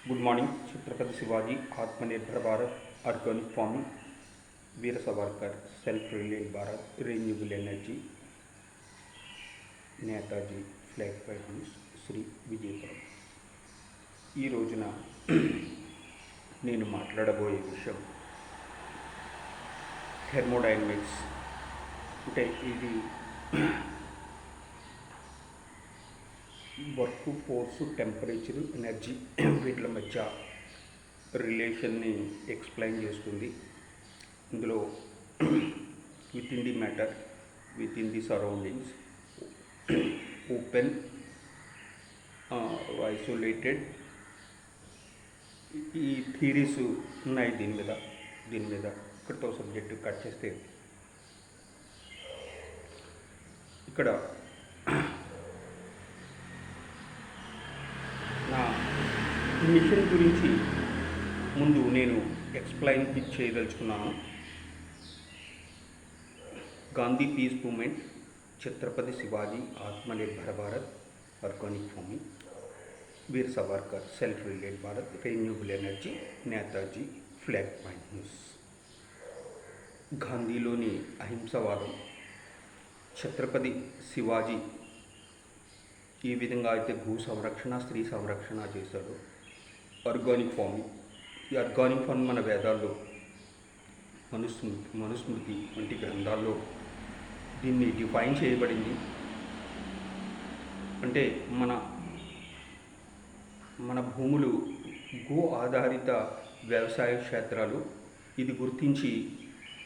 Good morning. Chhatrapati Shivaji, Atmanirbhar Bharat, organic farming, Veer Savarkar, self reliant Bharat, renewable energy, Netaji flag fighters, Sri Vijayapuram. ఈ రోజున నేను మాట్లాడబోయే విషయం థెర్మోడైనమిక్స్. అంటే ఇది వర్క్, ఫోర్సు, టెంపరేచరు, ఎనర్జీ వీటి మధ్య రిలేషన్ని ఎక్స్ప్లెయిన్ చేస్తుంది. ఇందులో with in the matter, with in the surroundings, open, isolated, ఈ థీరీస్ ఉన్నాయి దీని మీద. ఇక్కడితో సబ్జెక్టు కట్ చేస్తే ఇక్కడ నా మిషన్ గురించి ముందు నేను ఎక్స్ప్లెయిన్ చేయదలుచుకున్నాను. Gandhi peace movement, Chhatrapati Shivaji, Atmanirbhar Bharat, organic farming, Veer Savarkar, self reliant Bharat, renewable energy, Netaji flag points. గాంధీలోని అహింసవాదం, ఛత్రపతి శివాజీ ఈ విధంగా అయితే భూ సంరక్షణ, స్త్రీ సంరక్షణ చేశాడు. ఆర్గానిక్ ఫార్మింగ్, ఈ ఆర్గానిక్ ఫార్మ్ మన వేదాల్లో, మనుస్మృతి వంటి గ్రంథాల్లో దీన్ని డిఫైన్ చేయబడింది. అంటే మన భూములు గో ఆధారిత వ్యవసాయ క్షేత్రాలు. ఇది గుర్తించి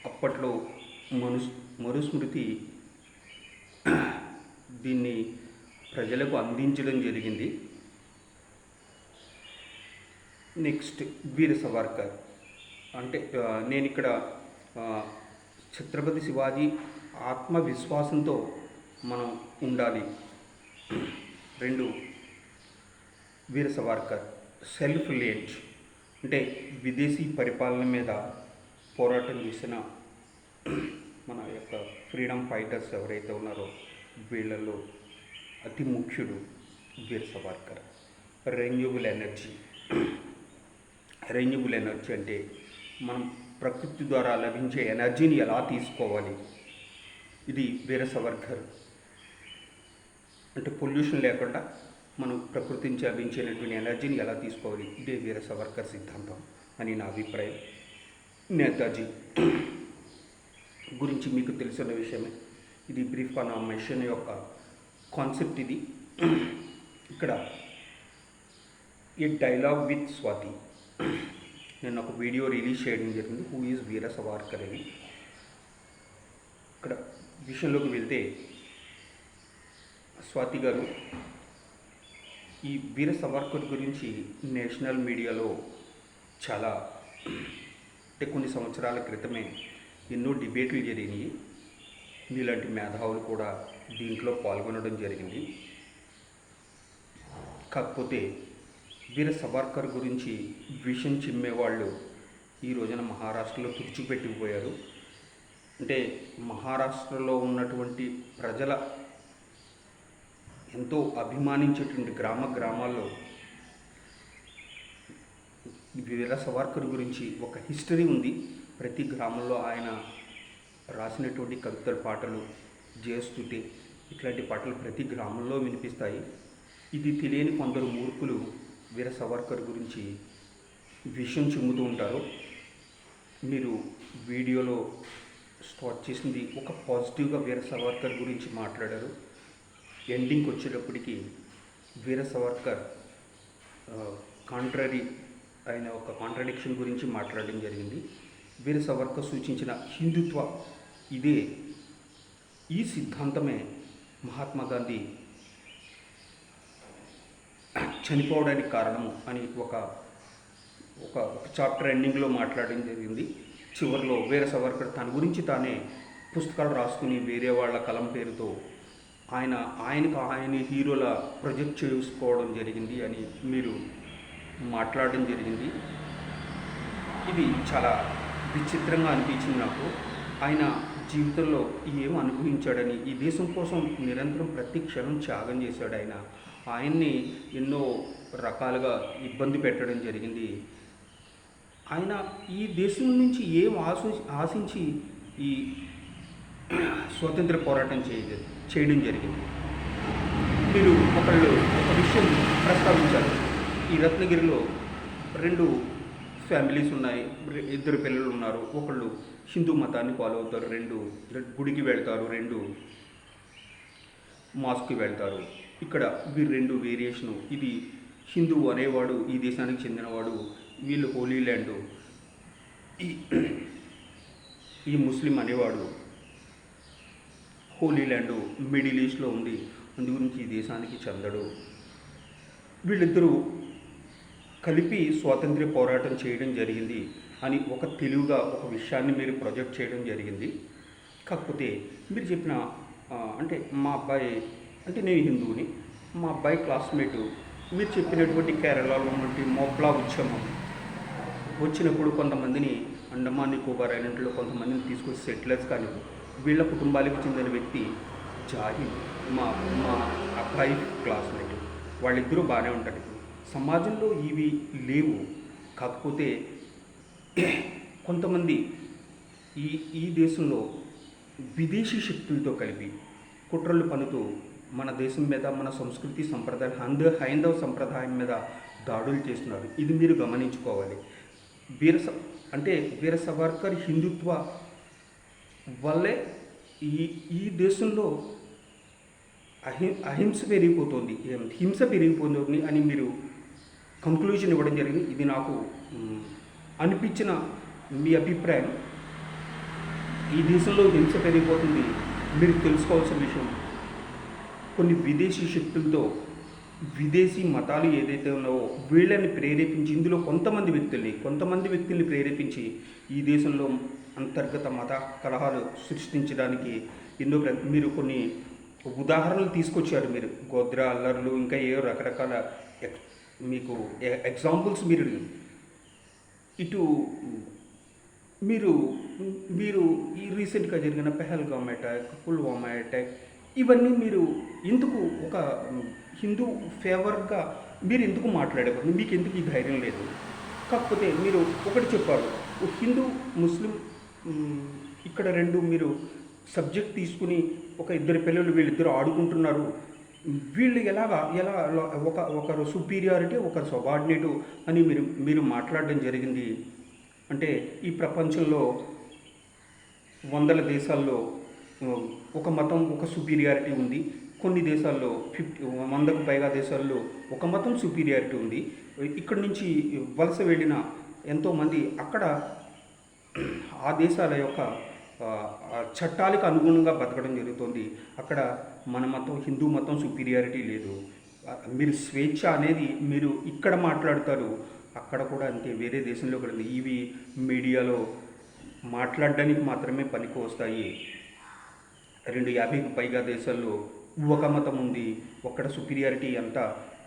అప్పట్లో మనుస్మృతి దీన్ని ప్రజలకు అందించడం జరిగింది. నెక్స్ట్ వీర సావర్కర్. అంటే నేను ఇక్కడ ఛత్రపతి శివాజీ ఆత్మవిశ్వాసంతో మనం ఉండాలి. 2 వీర సావర్కర్ సెల్ఫ్ రిలయంట్, అంటే విదేశీ పరిపాలన మీద పోరాటం చేసిన మన యొక్క ఫ్రీడమ్ ఫైటర్స్ ఎవరైతే ఉన్నారో వీళ్ళల్లో అతి ముఖ్యుడు వీర్ సావర్కర్. రెన్యూబుల్ ఎనర్జీ అంటే మనం ప్రకృతి ద్వారా లభించే ఎనర్జీని ఎలా తీసుకోవాలి, ఇది వీర సావర్కర్. అంటే పొల్యూషన్ లేకుండా మనం ప్రకృతి నుంచి లభించేటువంటి ఎనర్జీని ఎలా తీసుకోవాలి, ఇదే వీర సావర్కర్ సిద్ధాంతం అని నా అభిప్రాయం. నేతాజీ గురించి మీకు తెలిసిన విషయమే. ఇది బ్రీఫ్గా నా మిషన్ యొక్క కాన్సెప్ట్. ఇది ఇక్కడ ఏ డైలాగ్ విత్ స్వాతి, నేను ఒక వీడియో రిలీజ్ చేయడం జరిగింది, హూ ఈజ్ వీర సావర్కర్ అని. ఇక్కడ విషయంలోకి వెళ్తే స్వాతి గారు ఈ వీర సావర్కర్ గురించి నేషనల్ మీడియాలో చాలా, అంటే కొన్ని సంవత్సరాల క్రితమే ఎన్నో డిబేట్లు జరిగినాయి. మీలాంటి మేధావులు కూడా దీంట్లో పాల్గొనడం జరిగింది. కాకపోతే వీర సావర్కర్ గురించి విషం చిమ్మేవాళ్ళు ఈ రోజున మహారాష్ట్రలో తుడిచిపెట్టుకుపోయారు. అంటే మహారాష్ట్రలో ఉన్నటువంటి ప్రజల ఎంతో అభిమానించేటువంటి గ్రామాల్లో వీర సావర్కర్ గురించి ఒక హిస్టరీ ఉంది. ప్రతి గ్రామంలో ఆయన రాసినటువంటి కవితల పాటలు, జయస్తుతి, ఇట్లాంటి పాటలు ప్రతి గ్రామంలో వినిపిస్తాయి. ఇది తెలియని కొందరు మూర్ఖులు వీర సావర్కర్ గురించి విషయం చిమ్ముతూ ఉంటారు. మీరు వీడియోలో స్టార్ట్ చేసింది ఒక పాజిటివ్గా వీర సావర్కర్ గురించి మాట్లాడారు. ఎండింగ్కి వచ్చేటప్పటికి వీర సావర్కర్ కాంట్రరీ అయిన ఒక కాంట్రడిక్షన్ గురించి మాట్లాడడం జరిగింది. వీర సావర్కర్ సూచించిన హిందుత్వ ఇదే, ఈ సిద్ధాంతమే మహాత్మా గాంధీ చనిపోవడానికి కారణము అని ఒక చాప్టర్ ఎండింగ్లో మాట్లాడడం జరిగింది. చివరిలో వీర సావర్కర్ తన గురించి తానే పుస్తకాలు రాసుకుని వేరే వాళ్ళ కలం పేరుతో ఆయన హీరోల ప్రొజెక్ట్ చేసుకోవడం జరిగింది అని మీరు మాట్లాడడం జరిగింది. ఇది చాలా విచిత్రంగా అనిపించింది నాకు. ఆయన జీవితంలో ఏం అనుభవించాడని, ఈ దేశం కోసం నిరంతరం ప్రతి క్షణం త్యాగం చేశాడు. ఆయన్ని ఎన్నో రకాలుగా ఇబ్బంది పెట్టడం జరిగింది. ఆయన ఈ దేశం నుంచి ఏం ఆశించి ఈ స్వతంత్ర పోరాటం చేయడం జరిగింది. మీరు ఒక విషయం ప్రస్తావించారు. ఈ రత్నగిరిలో 2 ఫ్యామిలీస్ ఉన్నాయి, 2 పిల్లలు ఉన్నారు. ఒకళ్ళు హిందూ మతాన్ని ఫాలో అవుతారు, 2 గుడికి వెళ్తారు, 2 మాస్క్కి వెళ్తారు. ఇక్కడ వీరు 2 వేరియేషను. ఇది హిందూ అనేవాడు ఈ దేశానికి చెందినవాడు, వీళ్ళు హోలీ ల్యాండ్. ఈ ముస్లిం అనేవాడు హోలీ ల్యాండ్ మిడిల్ ఈస్ట్లో ఉంది, అందుగురించి ఈ దేశానికి చెందడు. వీళ్ళిద్దరూ కలిపి స్వాతంత్ర్య పోరాటం చేయడం జరిగింది అని ఒక తెలివిగా ఒక విషయాన్ని మీరు ప్రొజెక్ట్ చేయడం జరిగింది. కాకపోతే మీరు చెప్పిన అంటే మా అబ్బాయి, అంటే నేను హిందువుని, మా అబ్బాయి క్లాస్మేటు మీరు చెప్పినటువంటి కేరళలో ఉన్నటువంటి మొప్లా ఉద్యమం వచ్చినప్పుడు కొంతమందిని అండమాన్ నికోబార్ ఐలాండ్లో కొంతమందిని తీసుకొచ్చి సెటిలర్స్ కానీ వీళ్ళ కుటుంబాలకు చెందిన వ్యక్తి జాహిద్, మా మా అబ్బాయి క్లాస్మేట్, వాళ్ళిద్దరూ బాగానే ఉంటారు. సమాజంలో ఇవి లేవు. కాకపోతే కొంతమంది ఈ దేశంలో విదేశీ శక్తులతో కలిపి కుట్రలు పనుతూ మన దేశం మీద, మన సంస్కృతి సంప్రదాయం, హైందవ సంప్రదాయం మీద దాడులు చేస్తున్నారు. ఇది మీరు గమనించుకోవాలి. వీర సావర్కర్ హిందుత్వ వల్లే ఈ దేశంలో అహింస పెరిగిపోతుంది, హింస పెరిగిపోతుంది అని మీరు కంక్లూజన్ ఇవ్వడం జరిగింది. ఇది నాకు అనిపించిన మీ అభిప్రాయం. ఈ దేశంలో హింస పెరిగిపోతుంది. మీరు తెలుసుకోవాల్సిన విషయం, కొన్ని విదేశీ శక్తులతో విదేశీ మతాలు ఏదైతే ఉన్నావో వీళ్ళని ప్రేరేపించి, ఇందులో కొంతమంది వ్యక్తుల్ని ప్రేరేపించి ఈ దేశంలో అంతర్గత మత కలహాలు సృష్టించడానికి ఎన్నో మీరు కొన్ని ఉదాహరణలు తీసుకొచ్చారు. మీరు గోద్రా అల్లర్లు, ఇంకా ఏవో రకరకాల మీకు ఎగ్జాంపుల్స్ మీరు ఈ రీసెంట్గా జరిగిన పెహల్గామ్ అటాక్, పుల్వామా అటాక్, ఇవన్నీ మీరు ఎందుకు ఒక హిందూ ఫేవర్గా మీరు ఎందుకు మాట్లాడేవారు? మీకు ఎందుకు ఈ ధైర్యం లేదు? కాకపోతే మీరు ఒకటి చెప్పారు, హిందూ ముస్లిం ఇక్కడ 2 మీరు సబ్జెక్ట్ తీసుకుని ఒక 2 పిల్లలు వీళ్ళిద్దరు ఆడుకుంటున్నారు, వీళ్ళు ఎలా ఒకరు సుపీరియారిటీ ఒకరు సబార్డినేటు అని మీరు మాట్లాడడం జరిగింది. అంటే ఈ ప్రపంచంలో వందల దేశాల్లో ఒక మతం ఒక సుపీరియారిటీ ఉంది, కొన్ని దేశాల్లో 100కు పైగా దేశాల్లో ఒక మతం సుపీరియారిటీ ఉంది. ఇక్కడి నుంచి వలస వెళ్ళిన ఎంతోమంది అక్కడ ఆ దేశాల యొక్క చట్టాలకు అనుగుణంగా బతకడం జరుగుతుంది. అక్కడ మన మతం, హిందూ మతం సుపీరియారిటీ లేదు. మీరు స్వేచ్ఛ అనేది మీరు ఇక్కడ మాట్లాడతారు, అక్కడ కూడా అంతే, వేరే దేశంలో కూడా ఇవి మీడియాలో మాట్లాడడానికి మాత్రమే పనికి వస్తాయి. 250కు పైగా దేశాల్లో ఒక మతం ఉంది, ఒక్కడ సుపీరియారిటీ అంతా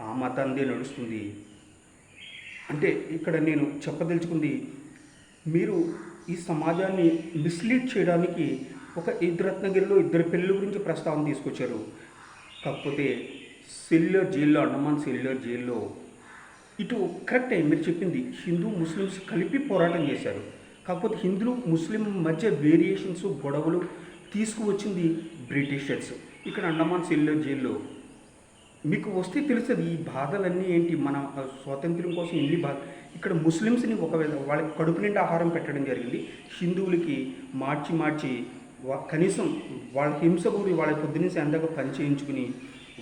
ఆ మతాందే నడుస్తుంది. అంటే ఇక్కడ నేను చెప్పదలుచుకుంది, మీరు ఈ సమాజాన్ని మిస్లీడ్ చేయడానికి ఒక రత్నగిరిలో 2 పిల్లల గురించి ప్రస్తావన తీసుకొచ్చారు. కాకపోతే సెల్యులర్ జైల్లో, అండమాన్ సెల్యులర్ జైల్లో ఇటు కరెక్టే మీరు చెప్పింది, హిందూ ముస్లిమ్స్ కలిపి పోరాటం చేశారు. కాకపోతే హిందూ ముస్లిం మధ్య వేరియేషన్స్, గొడవలు తీసుకువచ్చింది బ్రిటిషర్స్. ఇక్కడ అండమాన్ సెల్యులర్ జైల్లో మీకు వస్తే తెలుస్తుంది ఈ బాధలన్నీ ఏంటి. మన స్వాతంత్ర్యం కోసం ఎన్ని బాధ. ఇక్కడ ముస్లిమ్స్ని వాళ్ళకి కడుపు నిండా ఆహారం పెట్టడం జరిగింది, హిందువులకి మార్చి కనీసం వాళ్ళ హింస గురి వాళ్ళ పొద్దున్నేసి అందాక పని చేయించుకుని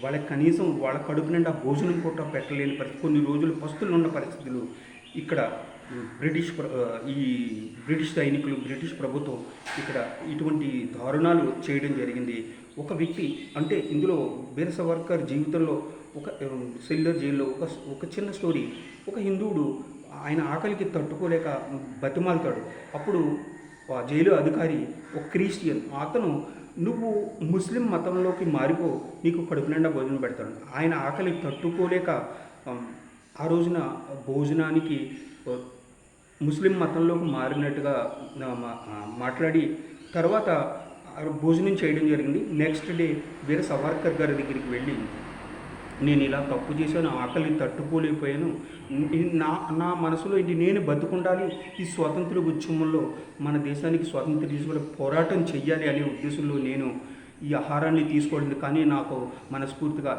వాళ్ళకి కనీసం వాళ్ళ కడుపు నిండా భోజనం కూడా పెట్టలేని పరిస్థితి, కొన్ని రోజులు పస్తులు ఉన్న పరిస్థితులు ఇక్కడ బ్రిటిష్ సైనికులు, బ్రిటిష్ ప్రభుత్వం ఇక్కడ ఇటువంటి దారుణాలు చేయడం జరిగింది. ఒక వ్యక్తి అంటే ఇందులో వీర సావర్కర్ జీవితంలో ఒక సెల్యులర్ జైల్లో ఒక చిన్న స్టోరీ. ఒక హిందువుడు ఆయన ఆకలికి తట్టుకోలేక బతిమాలుతాడు. అప్పుడు ఆ జైలు అధికారి ఒక క్రిస్టియన్, అతను నువ్వు ముస్లిం మతంలోకి మారిపో, నీకు కడుపు నిండా భోజనం పెడతాడు. ఆయన ఆకలి తట్టుకోలేక ఆ రోజున భోజనానికి ముస్లిం మతంలోకి మారినట్టుగా మాట్లాడి తర్వాత భోజనం చేయడం జరిగింది. నెక్స్ట్ డే వీర సావర్కర్ గారి దగ్గరికి వెళ్ళి నేను ఇలా తప్పు చేశాను, ఆకలి తట్టుకోలేకపోయాను, నా నా మనసులో ఇది నేను బతుకుండాలి, ఈ స్వాతంత్ర ఉద్యమంలో మన దేశానికి స్వాతంత్రం తీసుకుని పోరాటం చెయ్యాలి అనే ఉద్దేశంలో నేను ఈ ఆహారాన్ని తీసుకోవడం. కానీ నాకు మనస్ఫూర్తిగా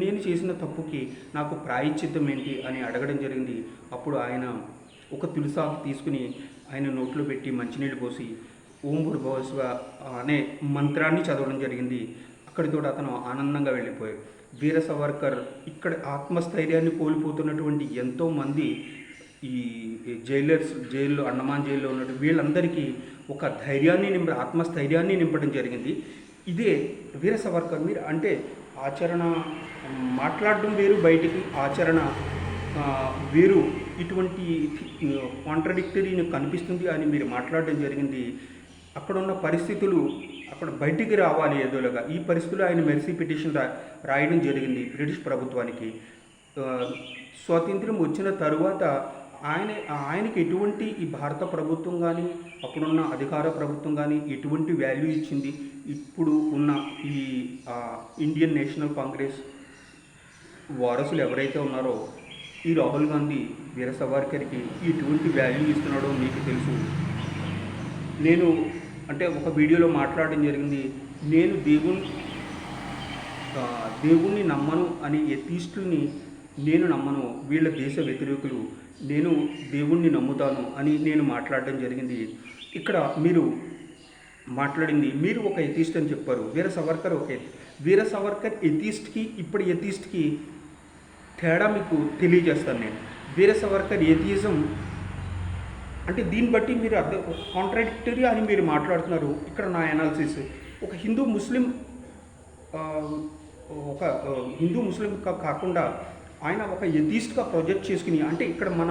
నేను చేసిన తప్పుకి నాకు ప్రాయశ్చిత్తం ఏంటి అని అడగడం జరిగింది. అప్పుడు ఆయన ఒక తులసాకు తీసుకుని ఆయన నోట్లో పెట్టి మంచినీళ్ళు పోసి ఓం భూర్భువస్వ అనే మంత్రాన్ని చదవడం జరిగింది. అక్కడితో అతను ఆనందంగా వెళ్ళిపోయాడు. వీర సావర్కర్ ఇక్కడ ఆత్మస్థైర్యాన్ని కోల్పోతున్నటువంటి ఎంతోమంది ఈ జైల్లో అండమాన్ జైల్లో ఉన్నట్టు వీళ్ళందరికీ ఒక ధైర్యాన్ని ఆత్మస్థైర్యాన్ని నింపడం జరిగింది. ఇదే వీర సావర్కర్. మీరు అంటే ఆచరణ మాట్లాడడం వేరు, బయటికి ఆచరణ వేరు. ఇటువంటి కాంట్రడిక్టరీ కనిపిస్తుంది అని మీరు మాట్లాడడం జరిగింది. అక్కడ ఉన్న పరిస్థితులు అక్కడ బయటికి రావాలి ఏదోలాగా. ఈ పరిస్థితుల్లో ఆయన మెర్సీ పిటిషన్ రాయడం జరిగింది బ్రిటిష్ ప్రభుత్వానికి. స్వాతంత్ర్యం వచ్చిన తరువాత ఆయనకి ఎటువంటి ఈ భారత ప్రభుత్వం కానీ అప్పుడున్న అధికార ప్రభుత్వం కానీ ఎటువంటి వాల్యూ ఇచ్చింది? ఇప్పుడు ఉన్న ఈ ఇండియన్ నేషనల్ కాంగ్రెస్ వారసులు ఎవరైతే ఉన్నారో ఈ రాహుల్ గాంధీ వీర సావర్కర్కి ఎటువంటి వాల్యూ ఇస్తున్నాడో మీకు తెలుసు. నేను అంటే ఒక వీడియోలో మాట్లాడడం జరిగింది, నేను దేవుణ్ణి నమ్మను అని ఎథీస్టుల్ని నేను నమ్మను, వీళ్ళ దేశ వ్యతిరేకులు, నేను దేవుణ్ణి నమ్ముతాను అని నేను మాట్లాడడం జరిగింది. ఇక్కడ మీరు మాట్లాడింది, మీరు ఒక ఎథీస్ట్ అని చెప్పారు, వీర సావర్కర్ వీర సావర్కర్ ఎథీస్ట్కి ఇప్పుడు ఎథీస్ట్కి తేడా మీకు తెలియజేస్తాను నేను. వీర సావర్కర్ ఎథియిజం అంటే దీన్ని బట్టి మీరు అర్థం కాంట్రాడిక్టరీ అని మీరు మాట్లాడుతున్నారు. ఇక్కడ నా అనాలిసిస్ ఒక హిందూ ముస్లిం కాకుండా ఆయన ఒక ఎథీస్ట్గా ప్రొజెక్ట్ చేసుకుని, అంటే ఇక్కడ మన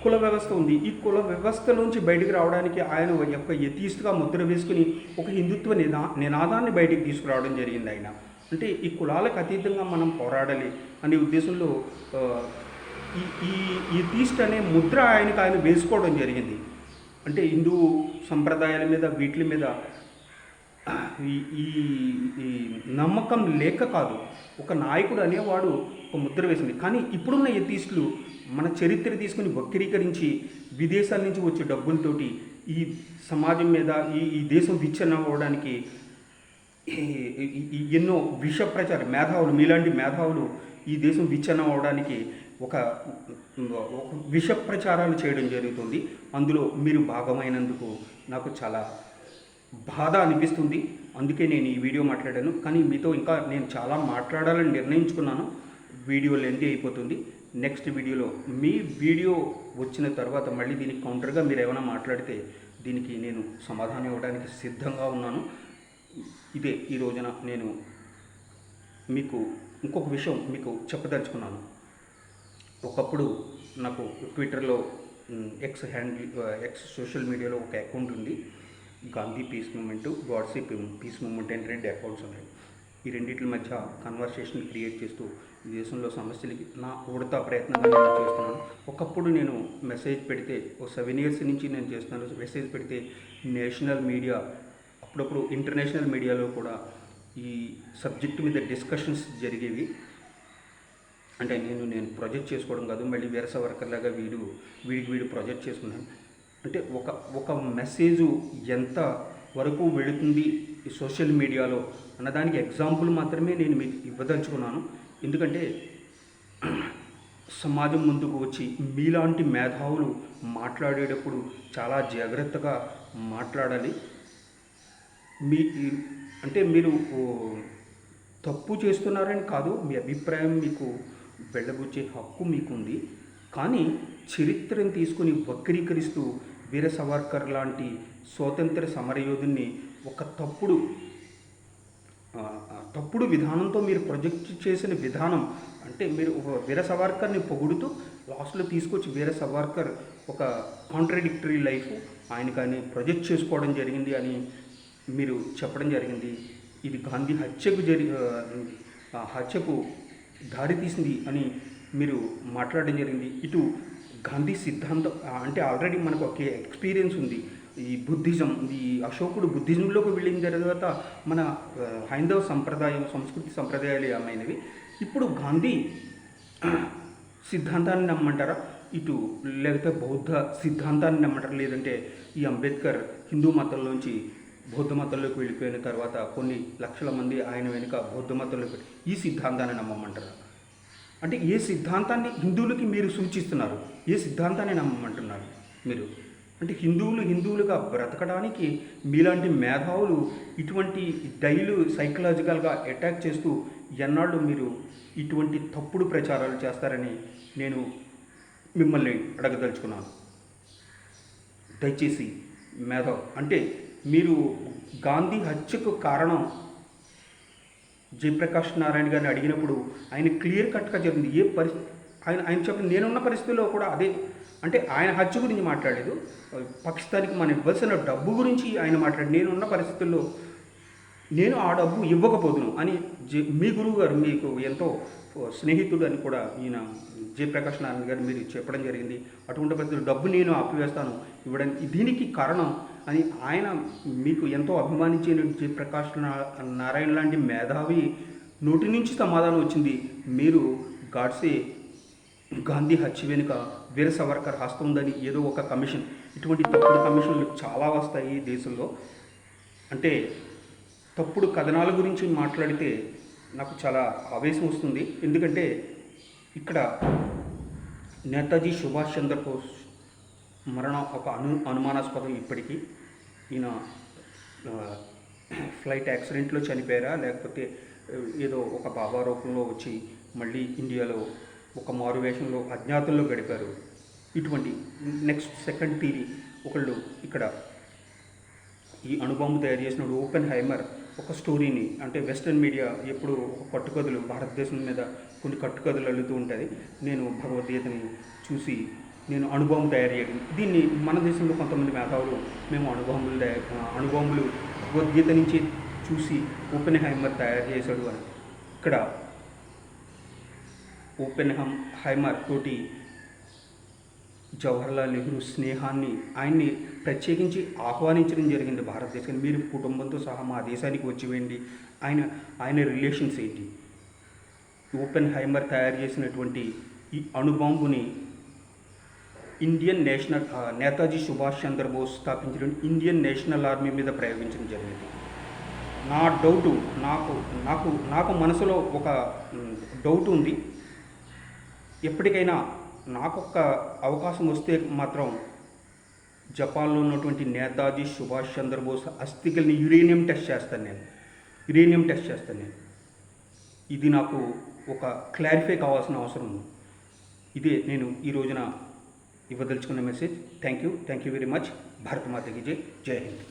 కుల వ్యవస్థ ఉంది, ఈ కుల వ్యవస్థలోంచి బయటికి రావడానికి ఆయన ఒక ఎథీస్ట్గా ముద్ర వేసుకుని ఒక హిందుత్వ నినాదాన్ని బయటికి తీసుకురావడం జరిగింది. ఆయన అంటే ఈ కులాలకు అతీతంగా మనం పోరాడాలి అనే ఉద్దేశంలో ఈ ఎథీస్ట్ అనే ముద్ర ఆయన వేసుకోవడం జరిగింది. అంటే హిందూ సంప్రదాయాల మీద వీటి మీద ఈ నమ్మకం లేక కాదు, ఒక నాయకుడు అనేవాడు ఒక ముద్ర వేసింది. కానీ ఇప్పుడున్న ఎథీస్టులు మన చరిత్ర తీసుకుని వక్రీకరించి విదేశాల నుంచి వచ్చే డబ్బులతోటి ఈ సమాజం మీద ఈ దేశం విచ్ఛిన్నం అవ్వడానికి ఎన్నో విష ప్రచారం మేధావులు, మీలాంటి మేధావులు ఈ దేశం విచ్ఛిన్నం అవడానికి ఒక విష ప్రచారాలు చేయడం జరుగుతుంది. అందులో మీరు భాగమైనందుకు నాకు చాలా బాధ అనిపిస్తుంది. అందుకే నేను ఈ వీడియో మాట్లాడాను. కానీ మీతో ఇంకా నేను చాలా మాట్లాడాలని నిర్ణయించుకున్నాను. వీడియో లెంతీ అయిపోతుంది. నెక్స్ట్ వీడియోలో మీ వీడియో వచ్చిన తర్వాత మళ్ళీ దీనికి కౌంటర్గా మీరు ఏమైనా మాట్లాడితే దీనికి నేను సమాధానం ఇవ్వడానికి సిద్ధంగా ఉన్నాను. ఇదే ఈ రోజున నేను మీకు ఇంకొక విషయం మీకు చెప్పదలుచుకున్నాను. ఒకప్పుడు నాకు ట్విట్టర్లో ఎక్స్ సోషల్ మీడియాలో ఒక అకౌంట్ ఉంది. Gandhi peace movement, Godse peace movement అని 2 అకౌంట్స్ ఉన్నాయి. ఈ రెండింటి మధ్య కన్వర్సేషన్ క్రియేట్ చేస్తూ ఈ దేశంలో సమస్యలకి నా ఉడతా ప్రయత్నంగా నేను చేస్తున్నాను. ఒకప్పుడు నేను మెసేజ్ పెడితే 7 years నుంచి నేను చేస్తున్నాను. మెసేజ్ పెడితే నేషనల్ మీడియా, అప్పుడప్పుడు ఇంటర్నేషనల్ మీడియాలో కూడా ఈ సబ్జెక్టు మీద డిస్కషన్స్ జరిగేవి. అంటే నేను ప్రొజెక్ట్ చేసుకోవడం కాదు, మళ్ళీ వీర సావర్కర్ లాగా వీడు ప్రొజెక్ట్ చేసుకున్నాను. అంటే ఒక మెసేజు ఎంత వరకు వెళుతుంది ఈ సోషల్ మీడియాలో అన్నదానికి ఎగ్జాంపుల్ మాత్రమే నేను మీకు ఇవ్వదలుచుకున్నాను. ఎందుకంటే సమాజం ముందుకు వచ్చి మీలాంటి మేధావులు మాట్లాడేటప్పుడు చాలా జాగ్రత్తగా మాట్లాడాలి. అంటే మీరు తప్పు చేస్తున్నారని కాదు, మీ అభిప్రాయం మీకు వెళ్ళబుచ్చే హక్కు మీకుంది. కానీ చరిత్రను తీసుకుని వక్రీకరిస్తూ వీర సావర్కర్ లాంటి స్వాతంత్ర సమరయోధుని ఒక తప్పుడు విధానంతో మీరు ప్రొజెక్ట్ చేసిన విధానం, అంటే మీరు వీర సావర్కర్ని పొగుడుతూ లాస్ట్లో తీసుకొచ్చి వీర సావర్కర్ ఒక కాంట్రడిక్టరీ లైఫ్ ఆయన ప్రొజెక్ట్ చేసుకోవడం జరిగింది అని మీరు చెప్పడం జరిగింది. ఇది గాంధీ హత్యకు దారితీసింది అని మీరు మాట్లాడడం జరిగింది. ఇటు గాంధీ సిద్ధాంతం అంటే ఆల్రెడీ మనకు ఒక ఎక్స్పీరియన్స్ ఉంది. ఈ బుద్ధిజం, ఈ అశోకుడు బుద్ధిజంలోకి వెళ్ళిన తర్వాత మన హైందవ సంప్రదాయం, సంస్కృతి సంప్రదాయాలు ఏమైనవి ఇప్పుడు గాంధీ సిద్ధాంతాన్ని నమ్మంటారా, ఇటు లేకపోతే బౌద్ధ సిద్ధాంతాన్ని నమ్మంటారా, లేదంటే ఈ అంబేద్కర్ హిందూ మతంలోంచి బౌద్ధ మతంలోకి వెళ్ళిపోయిన తర్వాత కొన్ని లక్షల మంది ఆయన వెనుక బౌద్ధ మతంలోకి ఈ సిద్ధాంతాన్ని నమ్మమంటారా? అంటే ఏ సిద్ధాంతాన్ని హిందువులకి మీరు సూచిస్తున్నారు, ఏ సిద్ధాంతాన్ని నమ్మమంటున్నారు మీరు? అంటే హిందువులుగా బ్రతకడానికి మీలాంటి మేధావులు ఇటువంటి డైలు సైకలాజికల్గా అటాక్ చేస్తూ ఎన్నాళ్ళు మీరు ఇటువంటి తప్పుడు ప్రచారాలు చేస్తారని నేను మిమ్మల్ని అడగదలుచుకున్నాను. దయచేసి మేధావు అంటే మీరు గాంధీ హత్యకు కారణం జయప్రకాష్ నారాయణ గారిని అడిగినప్పుడు ఆయన క్లియర్ కట్గా జరిగింది. ఆయన చెప్పిన నేనున్న పరిస్థితుల్లో కూడా అదే, అంటే ఆయన హత్య గురించి మాట్లాడలేదు, పాకిస్తాన్కి మనం ఇవ్వాల్సిన డబ్బు గురించి ఆయన మాట్లాడి నేనున్న పరిస్థితుల్లో నేను ఆ డబ్బు ఇవ్వకపోదును అని మీ గురువు గారు మీకు ఎంతో స్నేహితుడు అని కూడా ఈయన జయప్రకాష్ నారాయణ గారు మీరు చెప్పడం జరిగింది. అటువంటి పరిస్థితుల్లో డబ్బు నేను ఆపివేస్తాను ఇవ్వడానికి, దీనికి కారణం అని ఆయన మీకు ఎంతో అభిమానించిన జయప్రకాష్ నారాయణ లాంటి మేధావి నోటి నుంచి సమాధానం వచ్చింది. మీరు గాడ్సే గాంధీ హత్య వెనుక వీర సావర్కర్ హస్తం ఉందని ఏదో ఒక కమిషన్, ఇటువంటి తప్పుడు కమిషన్లు చాలా వస్తాయి దేశంలో. అంటే తప్పుడు కథనాల గురించి మాట్లాడితే నాకు చాలా ఆవేశం వస్తుంది. ఎందుకంటే ఇక్కడ నేతాజీ సుభాష్ చంద్రబోస్ మరణం ఒక అనుమానాస్పదం. ఇప్పటికీ ఈయన ఫ్లైట్ యాక్సిడెంట్లో చనిపోయారా, లేకపోతే ఏదో ఒక బాబా రూపంలో వచ్చి మళ్ళీ ఇండియాలో ఒక మారువేషంలో అజ్ఞాతంలో గడిపారు. ఇటువంటి నెక్స్ట్ సెకండ్ థియరీ ఒకళ్ళు ఇక్కడ ఈ అణుబాంబు తయారు చేసిన ఓపెన్ హైమర్ ఒక స్టోరీని, అంటే వెస్ట్రన్ మీడియా ఎప్పుడు ఒక కట్టుకథలు భారతదేశం మీద కొన్ని కట్టుకథలు అల్లుతూ ఉంటుంది. నేను భగవద్గీతని చూసి నేను అణుబాంబు తయారు చేయడం, దీన్ని మన దేశంలో కొంతమంది మేధావులు మేము అణుబాంబులు భగవద్గీత నుంచి చూసి ఓపెన్ హైమర్ తయారు చేశాడు అని. ఇక్కడ ఓపెన్ హైమర్ తోటి జవహర్లాల్ నెహ్రూ స్నేహాన్ని ఆయన్ని ప్రత్యేకించి ఆహ్వానించడం జరిగింది భారతదేశాన్ని. మీరు కుటుంబంతో సహా మా దేశానికి వచ్చి ఆయన రిలేషన్స్ ఏంటి? ఓపెన్ హైమర్ తయారు చేసినటువంటి ఈ అణుబాంబుని ఇండియన్ నేషనల్ నేతాజీ సుభాష్ చంద్రబోస్ స్థాపించిన ఇండియన్ నేషనల్ ఆర్మీ మీద ప్రయోగించడం జరిగింది. నా డౌటు నాకు మనసులో ఒక డౌట్ ఉంది. ఎప్పటికైనా నాకొక్క అవకాశం వస్తే మాత్రం జపాన్లో ఉన్నటువంటి నేతాజీ సుభాష్ చంద్రబోస్ అస్థికల్ని యురేనియం టెస్ట్ చేస్తాను నేను. ఇది నాకు ఒక క్లారిఫై కావాల్సిన అవసరం ఉంది. ఇదే నేను ఈ రోజున ఇవ్వదలుచుకున్న message. Thank you very much. Bharat మాతకి జై హింద్.